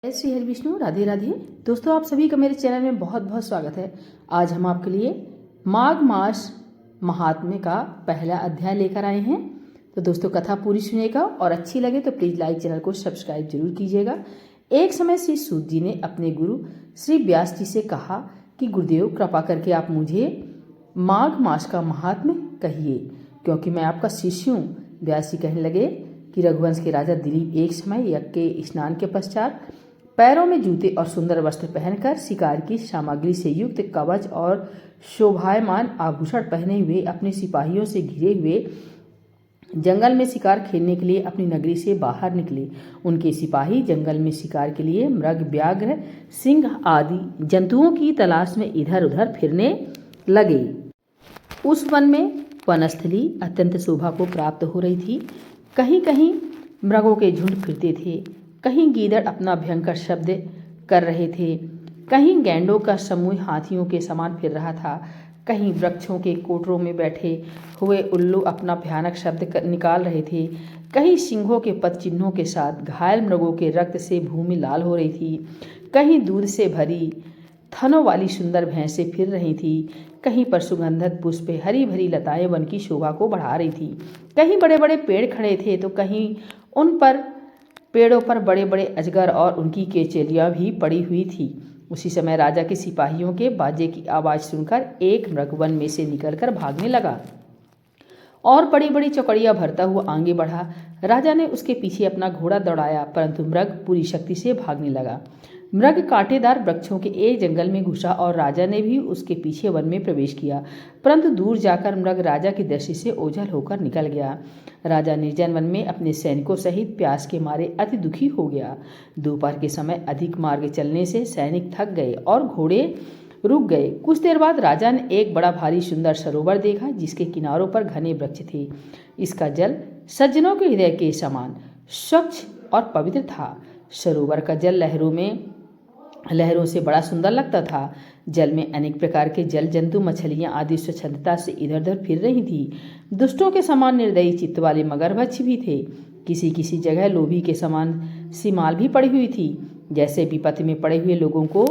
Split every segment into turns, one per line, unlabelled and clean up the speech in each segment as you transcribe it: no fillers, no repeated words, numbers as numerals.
श्री हरि विष्णु, राधे राधे। दोस्तों, आप सभी का मेरे चैनल में बहुत बहुत स्वागत है। आज हम आपके लिए माघ मास महात्म्य का पहला अध्याय लेकर आए हैं। तो दोस्तों, कथा पूरी सुनिएगा और अच्छी लगे तो प्लीज लाइक, चैनल को सब्सक्राइब जरूर कीजिएगा। एक समय श्री सूत जी ने अपने गुरु श्री व्यास जी से कहा कि गुरुदेव, कृपा करके आप मुझे माघ मास का महात्म्य कहिए, क्योंकि मैं आपका शिष्य हूँ। व्यास जी कहने लगे कि रघुवंश के राजा दिलीप एक समय यज्ञ के स्नान के पश्चात पैरों में जूते और सुंदर वस्त्र पहनकर शिकार की सामग्री से युक्त कवच और शोभायमान आभूषण पहने हुए अपने सिपाहियों से घिरे हुए जंगल में शिकार खेलने के लिए अपनी नगरी से बाहर निकले। उनके सिपाही जंगल में शिकार के लिए मृग, व्याघ्र, सिंह आदि जंतुओं की तलाश में इधर उधर फिरने लगे। उस वन में वनस्थली अत्यंत शोभा को प्राप्त हो रही थी। कहीं कहीं मृगों के झुंड फिरते थे, कहीं गीदड़ अपना भयंकर शब्द कर रहे थे, कहीं गैंडों का समूह हाथियों के समान फिर रहा था, कहीं वृक्षों के कोटरों में बैठे हुए उल्लू अपना भयानक शब्द निकाल रहे थे, कहीं सिंहों के पद चिन्हों के साथ घायल मृगों के रक्त से भूमि लाल हो रही थी, कहीं दूध से भरी थनों वाली सुंदर भैंसें फिर रही थी, कहीं पर सुगंधित पुष्प हरी भरी लताएं वन की शोभा को बढ़ा रही थी, कहीं बड़े बड़े पेड़ खड़े थे तो कहीं उन पर पेड़ों पर बड़े बड़े अजगर और उनकी केचलियां भी पड़ी हुई थी। उसी समय राजा के सिपाहियों के बाजे की आवाज़ सुनकर एक मृग वन में से निकलकर भागने लगा और बड़ी बड़ी चौकड़ियां भरता हुआ आगे बढ़ा। राजा ने उसके पीछे अपना घोड़ा दौड़ाया, परंतु मृग पूरी शक्ति से भागने लगा। मृग कांटेदार वृक्षों के एक जंगल में घुसा और राजा ने भी उसके पीछे वन में प्रवेश किया, परंतु दूर जाकर मृग राजा की दृष्टि से ओझल होकर निकल गया। राजा निर्जन वन में अपने सैनिकों सहित प्यास के मारे अति दुखी हो गया। दोपहर के समय अधिक मार्ग चलने से सैनिक थक गए और घोड़े रुक गए। कुछ देर बाद राजा ने एक बड़ा भारी सुंदर सरोवर देखा, जिसके किनारों पर घने वृक्ष थे। इसका जल सज्जनों के हृदय के समान स्वच्छ और पवित्र था। सरोवर का जल लहरों से बड़ा सुंदर लगता था। जल में अनेक प्रकार के जल जंतु, मछलियां आदि स्वच्छंदता से इधर उधर फिर रही थी। दुष्टों के समान निर्दयी चित्त वाले मगरमच्छ भी थे। किसी किसी जगह लोभी के समान सीमाल भी पड़ी हुई थी। जैसे विपत्ति में पड़े हुए लोगों को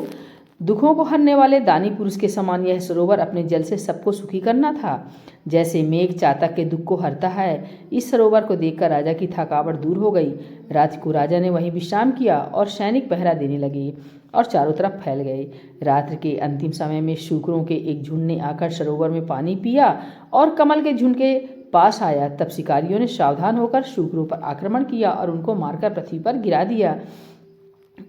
दुखों को हरने वाले दानी पुरुष के समान यह सरोवर अपने जल से सबको सुखी करना था। जैसे मेघ चातक के दुख को हरता है, इस सरोवर को देखकर राजा की थकावट दूर हो गई। रात को राजा ने वहीं विश्राम किया और सैनिक पहरा देने लगे और चारों तरफ फैल गए। रात्रि के अंतिम समय में शूकरों के एक झुंड ने आकर सरोवर में पानी पिया और कमल के झुंड के पास आया। तब शिकारियों ने सावधान होकर शूकरों पर आक्रमण किया और उनको मारकर पृथ्वी पर गिरा दिया।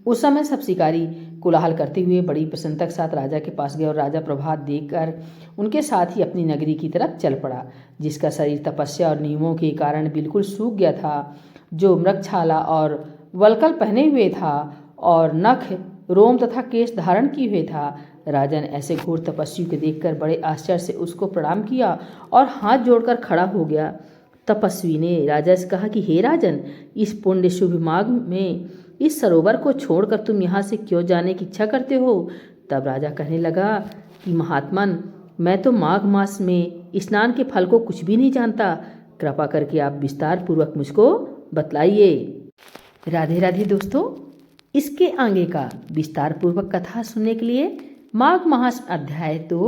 उस समय सब शिकारी कोलाहल करते हुए बड़ी प्रसन्नता के साथ राजा के पास गए और राजा प्रभात देखकर उनके साथ ही अपनी नगरी की तरफ चल पड़ा, जिसका शरीर तपस्या और नियमों के कारण बिल्कुल सूख गया था, जो मृगछाला और वल्कल पहने हुए था और नख, रोम तथा केश धारण किए हुए था। राजा ने ऐसे घोर तपस्वी को देखकर बड़े आश्चर्य से उसको प्रणाम किया और हाथ जोड़कर खड़ा हो गया। तपस्वी ने राजा से कहा कि हे राजन, इस पुण्य शुभ माघ में इस सरोवर को छोड़कर तुम यहाँ से क्यों जाने की इच्छा करते हो? तब राजा कहने लगा कि महात्मन, मैं तो माघ मास में स्नान के फल को कुछ भी नहीं जानता। कृपा करके आप विस्तार पूर्वक मुझको बतलाइए। राधे राधे। दोस्तों, इसके आगे का विस्तार पूर्वक कथा सुनने के लिए माघ मास अध्याय तो